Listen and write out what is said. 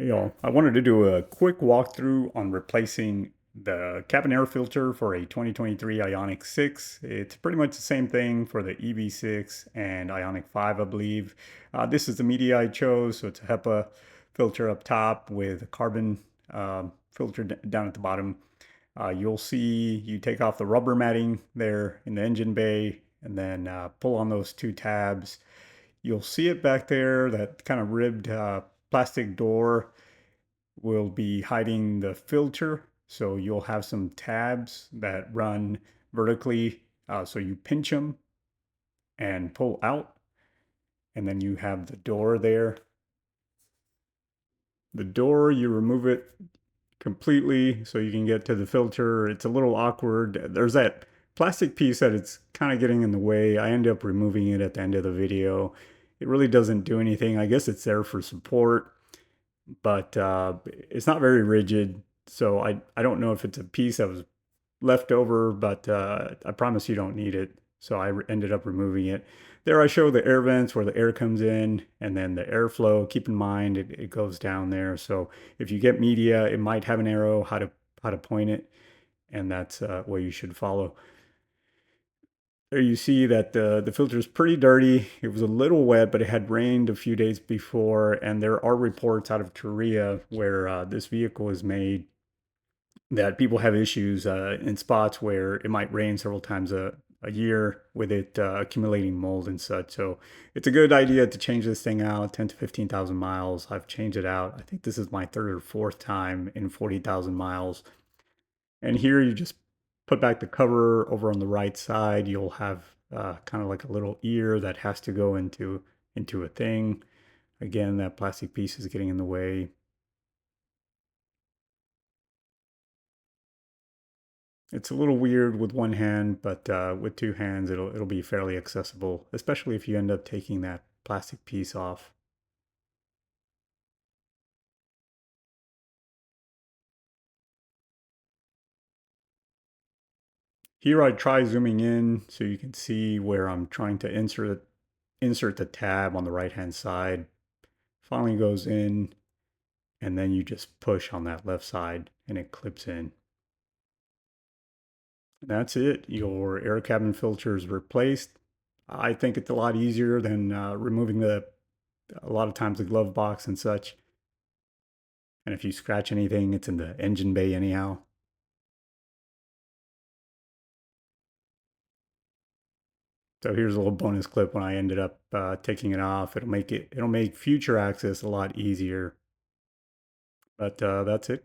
I wanted to do a quick walkthrough on replacing the cabin air filter for a 2023 Ioniq 6. It's pretty much the same thing for the EV6 and Ioniq 5, I believe. This is the media I chose, so it's a HEPA filter up top with a carbon filter down at the bottom. You'll see you take off the rubber matting there in the engine bay and then pull on those two tabs. You'll see it back there, that kind of ribbed plastic door will be hiding the filter. So you'll have some tabs that run vertically. So you pinch them and pull out, and then you have the door there. The door, you remove it completely so you can get to the filter. It's a little awkward. There's that plastic piece that it's kind of getting in the way. I end up removing it at the end of the video. It really doesn't do anything. I guess it's there for support, but it's not very rigid. So I don't know if it's a piece that was left over, but I promise you don't need it. So I ended up removing it. There I show the air vents where the air comes in and then the airflow. Keep in mind it goes down there. So if you get media, it might have an arrow how to point it, and that's what you should follow. There you see that the filter is pretty dirty. It was a little wet, but it had rained a few days before, and there are reports out of Korea where this vehicle is made that people have issues in spots where it might rain several times a year with it accumulating mold and such. So it's a good idea to change this thing out. 10 to 15,000 miles. I've changed it out. I think this is my third or fourth time in 40,000 miles. And here you just put back the cover over on the right side. You'll have kind of like a little ear that has to go into a thing. Again, that plastic piece is getting in the way. It's a little weird with one hand, but with two hands, it'll be fairly accessible, especially if you end up taking that plastic piece off. Here I try zooming in so you can see where I'm trying to insert the tab on the right hand side. Finally goes in, and then you just push on that left side and it clips in. That's it. Your air cabin filter is replaced. I think it's a lot easier than removing a lot of times the glove box and such. And if you scratch anything, it's in the engine bay anyhow. So here's a little bonus clip when I ended up taking it off. It'll make future access a lot easier. But that's it.